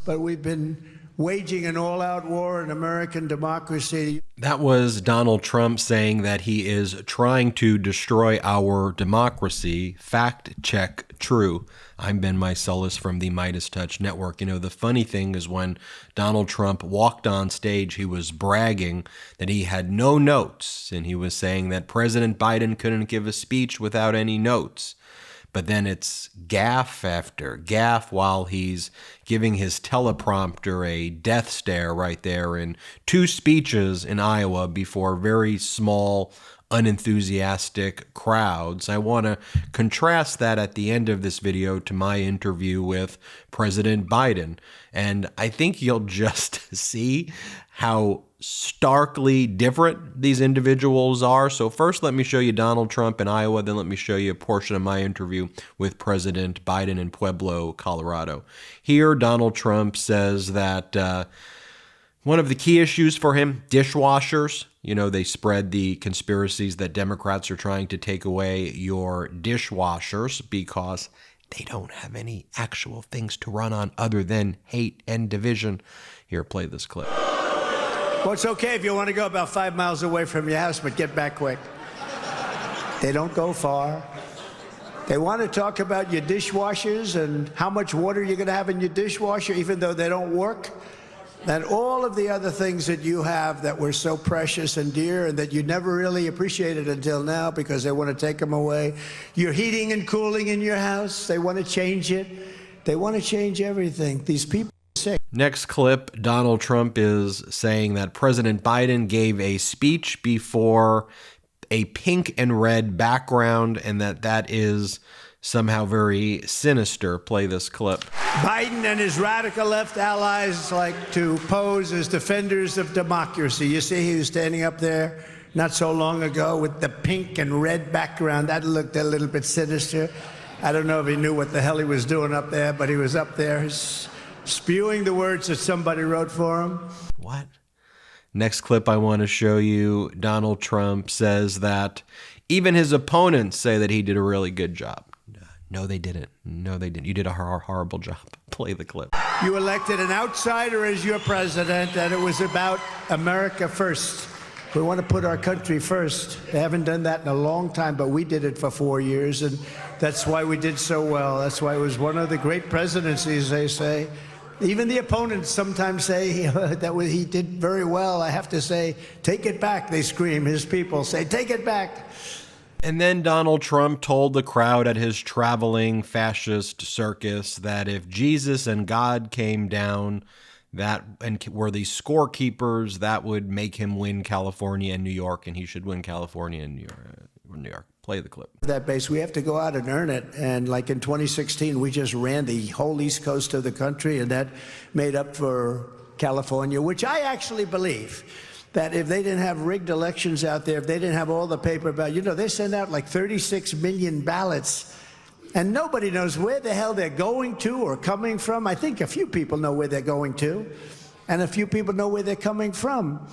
but we've been waging an all-out war in American democracy. That was Donald Trump saying that he is trying to destroy our democracy. Fact check true. I'm Ben Meiselas from the MeidasTouch Network. You know, the funny thing is when Donald Trump walked on stage, he was bragging that he had no notes, and he was saying that President Biden couldn't give a speech without any notes. But then it's gaffe after gaffe while he's giving his teleprompter a death stare right there in two speeches in Iowa before very small, unenthusiastic crowds. I want to contrast that at the end of this video to my interview with President Biden. And I think you'll just see how starkly different these individuals are. So first, let me show you Donald Trump in Iowa. Then let me show you a portion of my interview with President Biden in Pueblo, Colorado. Here, Donald Trump says that one of the key issues for him, dishwashers. You know, they spread the conspiracies that Democrats are trying to take away your dishwashers because they don't have any actual things to run on other than hate and division. Here, play this clip. Well, it's okay if you want to go about 5 miles away from your house, but get back quick. They don't go far. They want to talk about your dishwashers and how much water you're going to have in your dishwasher, even though they don't work. And all of the other things that you have that were so precious and dear and that you never really appreciated until now because they want to take them away. Your heating and cooling in your house, they want to change it. They want to change everything. These people. Next clip, Donald Trump is saying that President Biden gave a speech before a pink and red background and that is somehow very sinister. Play this clip. Biden and his radical left allies like to pose as defenders of democracy. You see, he was standing up there not so long ago with the pink and red background. That looked a little bit sinister. I don't know if he knew what the hell he was doing up there, but he was up there spewing the words that somebody wrote for him. What? Next clip I want to show you, Donald Trump says that even his opponents say that he did a really good job. No, they didn't. No, they didn't. You did a horrible job. Play the clip. You elected an outsider as your president, and it was about America first. We want to put our country first. They haven't done that in a long time, but we did it for 4 years, and that's why we did so well. That's why it was one of the great presidencies, they say. Even the opponents sometimes say he did very well. I have to say, take it back, they scream. His people say, take it back. And then Donald Trump told the crowd at his traveling fascist circus that if Jesus and God came down and were the scorekeepers, that would make him win California and New York, and he should win California and New York. Play the clip. That base, we have to go out and earn it. And like in 2016, we just ran the whole East Coast of the country, and that made up for California, which I actually believe that if they didn't have rigged elections out there, if they didn't have all the paper ballots, you know, they send out like 36 million ballots, and nobody knows where the hell they're going to or coming from. I think a few people know where they're going to, and a few people know where they're coming from.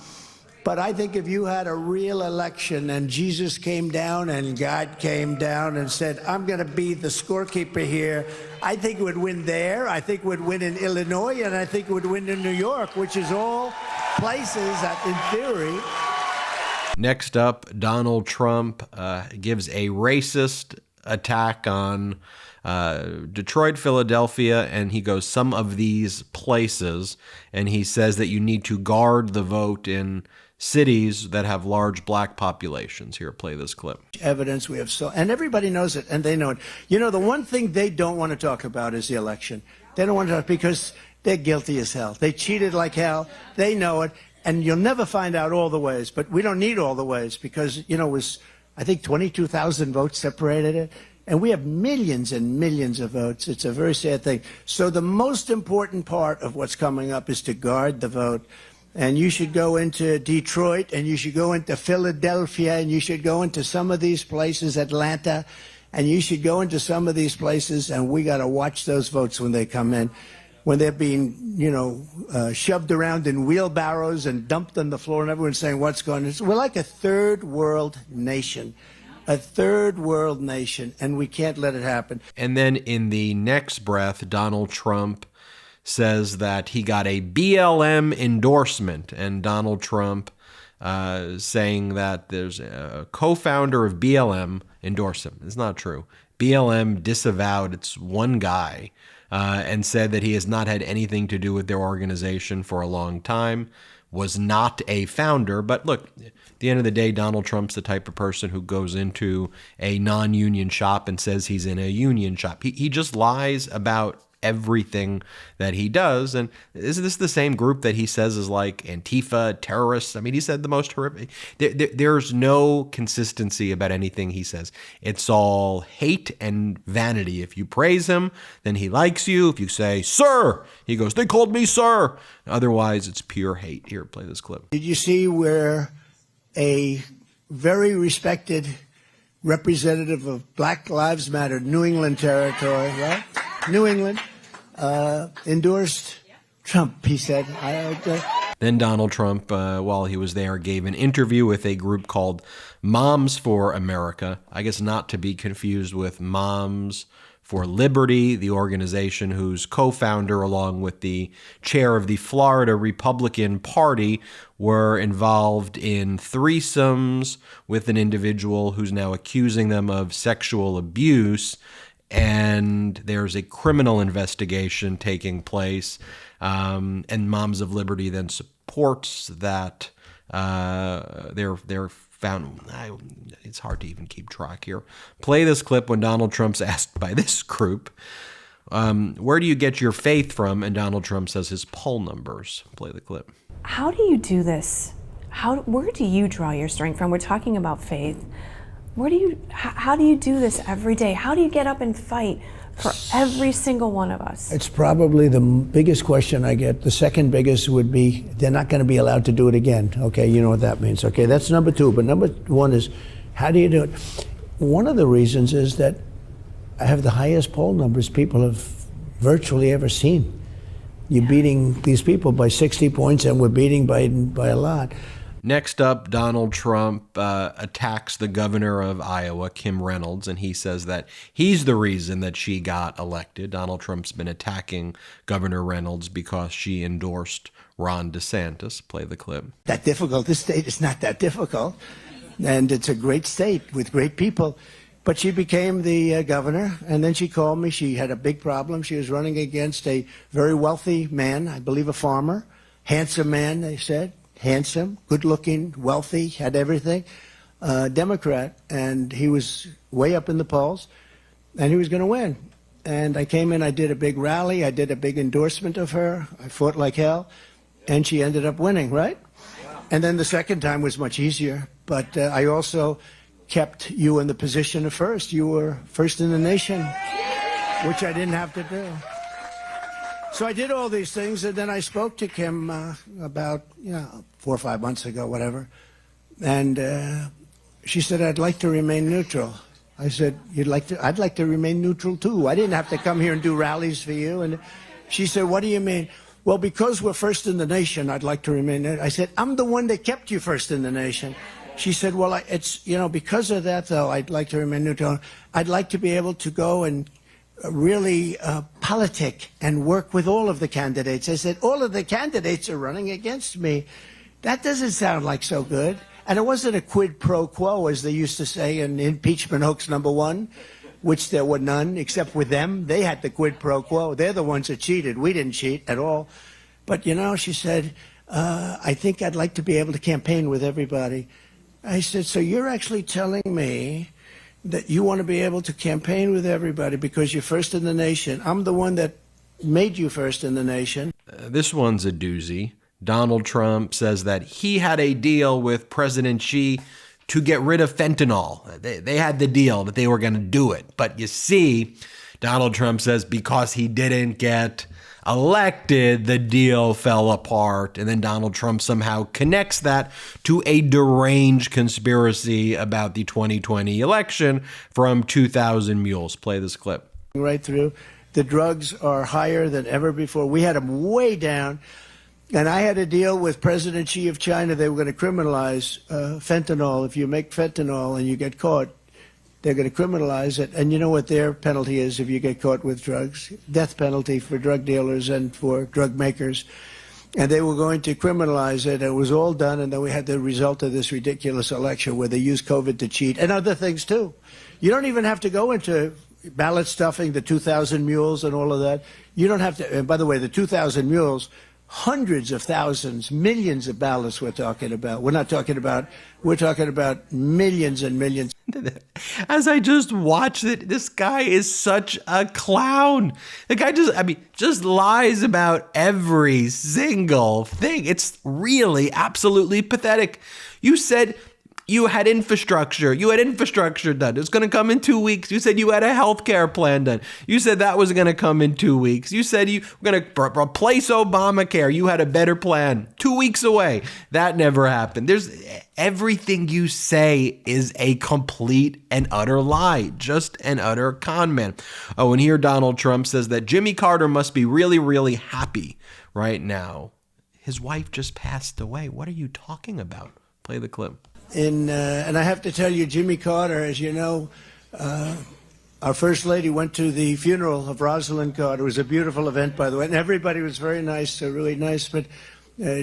But I think if you had a real election and Jesus came down and God came down and said, I'm going to be the scorekeeper here, I think it would win there. I think it would win in Illinois, and I think it would win in New York, which is all places that, in theory. Next up, Donald Trump gives a racist attack on Detroit, Philadelphia, and he goes some of these places, and he says that you need to guard the vote in cities that have large black populations. Here, play this clip. Evidence we have and everybody knows it, and they know it. You know, the one thing they don't want to talk about is the election. They don't want to talk because they're guilty as hell. They cheated like hell. They know it, and you'll never find out all the ways. But we don't need all the ways because, you know, it was, I think, 22,000 votes separated it. And we have millions and millions of votes. It's a very sad thing. So the most important part of what's coming up is to guard the vote. And you should go into Detroit, and you should go into Philadelphia, and you should go into some of these places, Atlanta, and you should go into some of these places, and we got to watch those votes when they come in, when they're being, you know, shoved around in wheelbarrows and dumped on the floor, and everyone's saying, what's going on? We're like a third world nation. A third world nation, and we can't let it happen. And then in the next breath, Donald Trump says that he got a BLM endorsement, and Donald Trump saying that there's a co-founder of BLM endorsed him. It's not true. BLM disavowed its one guy and said that he has not had anything to do with their organization for a long time, was not a founder. But look, at the end of the day, Donald Trump's the type of person who goes into a non-union shop and says he's in a union shop. He just lies about everything that he does. And is this the same group that he says is like Antifa, terrorists? I mean, he said the most horrific. There's no consistency about anything he says. It's all hate and vanity. If you praise him, then he likes you. If you say, sir, he goes, they called me sir. Otherwise, it's pure hate. Here, play this clip. Did you see where a very respected representative of Black Lives Matter, New England territory, right? New England, endorsed Trump, he said. Then Donald Trump, while he was there, gave an interview with a group called Moms for America. I guess not to be confused with Moms for Liberty, the organization whose co-founder, along with the chair of the Florida Republican Party, were involved in threesomes with an individual who's now accusing them of sexual abuse. And there's a criminal investigation taking place, and Moms of Liberty then supports that. They're found. It's hard to even keep track here. Play this clip when Donald Trump's asked by this group, "Where do you get your faith from?" And Donald Trump says his poll numbers. Play the clip. How do you do this? Where do you draw your strength from? We're talking about faith. How do you do this every day? How do you get up and fight for every single one of us? It's probably the biggest question I get. The second biggest would be, they're not going to be allowed to do it again. Okay, you know what that means. Okay, that's number two. But number one is, how do you do it? One of the reasons is that I have the highest poll numbers people have virtually ever seen. You're beating these people by 60 points, and we're beating Biden by a lot. Next up, Donald Trump attacks the governor of Iowa, Kim Reynolds, and he says that he's the reason that she got elected. Donald Trump's been attacking Governor Reynolds because she endorsed Ron DeSantis. Play the clip. That difficult. This state is not that difficult, and it's a great state with great people. But she became the governor, and then she called me. She had a big problem. She was running against a very wealthy man, I believe a farmer, handsome man, they said. Handsome, good-looking, wealthy, had everything, Democrat, and he was way up in the polls, and he was going to win. And I came in, I did a big rally, I did a big endorsement of her, I fought like hell, and she ended up winning, right? And then the second time was much easier, but I also kept you in the position of first. You were first in the nation, which I didn't have to do. So I did all these things, and then I spoke to Kim about 4 or 5 months ago, whatever, and she said, "I'd like to remain neutral." I said, "You'd like to? I'd like to remain neutral too. I didn't have to come here and do rallies for you." And she said, "What do you mean?" "Well, because we're first in the nation, I'd like to remain neutral." I said, "I'm the one that kept you first in the nation." She said, "Well, it's because of that though, I'd like to remain neutral. I'd like to be able to go and really politic and work with all of the candidates." I said, "All of the candidates are running against me. That doesn't sound like so good." And it wasn't a quid pro quo, as they used to say in impeachment hoax #1, which there were none, except with them. They had the quid pro quo. They're the ones that cheated. We didn't cheat at all. But, she said, "I think I'd like to be able to campaign with everybody." I said, "So you're actually telling me that you want to be able to campaign with everybody because you're first in the nation? I'm the one that made you first in the nation." This one's a doozy. Donald Trump says that he had a deal with President Xi to get rid of fentanyl. They had the deal that they were going to do it. But you see, Donald Trump says because he didn't get elected, the deal fell apart. And then Donald Trump somehow connects that to a deranged conspiracy about the 2020 election from 2,000 Mules. Play this clip. Right through. The drugs are higher than ever before. We had them way down. And I had a deal with President Xi of China. They were going to criminalize fentanyl. If you make fentanyl and you get caught, They're going to criminalize it. And you know what their penalty is if you get caught with drugs? Death penalty for drug dealers and for drug makers. And they were going to criminalize it. It was all done, and then we had the result of this ridiculous election where they used COVID to cheat and other things too. You don't even have to go into ballot stuffing, the 2,000 mules and all of that. You don't have to. And by the way, the 2,000 mules, hundreds of thousands, millions of ballots we're talking about. We're talking about millions and millions. As I just watched it, this guy is such a clown. The guy just lies about every single thing. It's really absolutely pathetic. You said you had infrastructure. You had infrastructure done. It's going to come in 2 weeks. You said you had a healthcare plan done. You said that was going to come in 2 weeks. You said you were going to replace Obamacare. You had a better plan. 2 weeks away. That never happened. Everything you say is a complete and utter lie. Just an utter con man. Oh, and here Donald Trump says that Jimmy Carter must be really, really happy right now. His wife just passed away. What are you talking about? Play the clip. And I have to tell you, Jimmy Carter, as you know, our First Lady went to the funeral of Rosalind Carter. It was a beautiful event, by the way, and everybody was very nice, really nice. But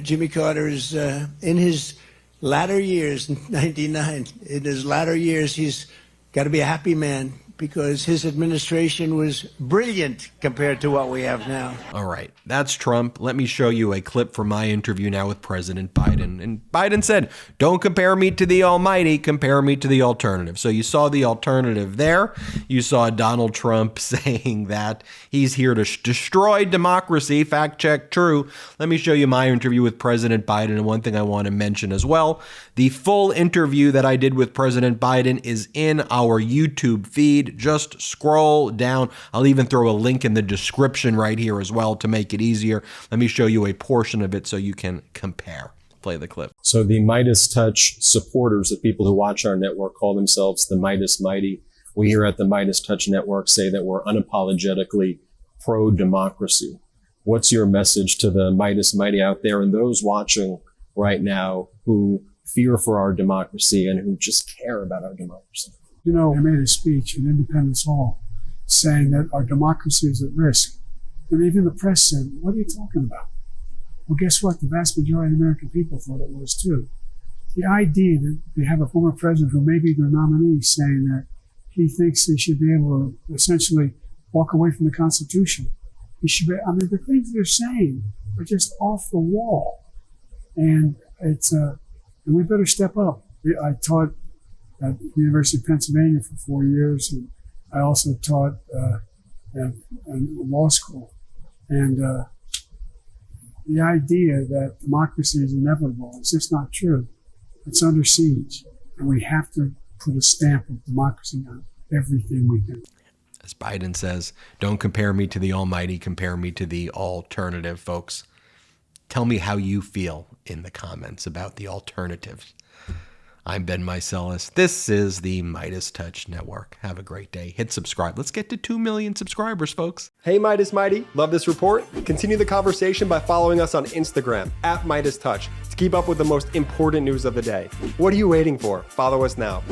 Jimmy Carter is in his latter years, 99. In his latter years, he's got to be a happy man because his administration was brilliant compared to what we have now. All right, that's Trump. Let me show you a clip from my interview now with President Biden. And Biden said, don't compare me to the almighty, compare me to the alternative. So you saw the alternative there. You saw Donald Trump saying that he's here to destroy democracy. Fact check, true. Let me show you my interview with President Biden. And one thing I want to mention as well, the full interview that I did with President Biden is in our YouTube feed. Just scroll down. I'll even throw a link in the description right here as well to make it easier. Let me show you a portion of it so you can compare. Play the clip. So the MeidasTouch supporters, the people who watch our network, call themselves the Meidas Mighty. We here at the MeidasTouch network say that we're unapologetically pro-democracy. What's your message to the Meidas Mighty out there and those watching right now who fear for our democracy and who just care about our democracy? You know, I made a speech in Independence Hall saying that our democracy is at risk. And even the press said, what are you talking about? Well, guess what? The vast majority of the American people thought it was too. The idea that they have a former president who may be their nominee saying that he thinks they should be able to essentially walk away from the Constitution. He should be, I mean, the things they're saying are just off the wall. And and we better step up. I taught at the University of Pennsylvania for 4 years, and I also taught at law school. And the idea that democracy is inevitable is just not true. It's under siege, and we have to put a stamp of democracy on everything we do. As Biden says, don't compare me to the almighty, compare me to the alternative, folks. Tell me how you feel in the comments about the alternatives. I'm Ben Meiselas. This is the MeidasTouch Network. Have a great day. Hit subscribe. Let's get to 2 million subscribers, folks. Hey, Meidas Mighty. Love this report? Continue the conversation by following us on Instagram at MeidasTouch to keep up with the most important news of the day. What are you waiting for? Follow us now.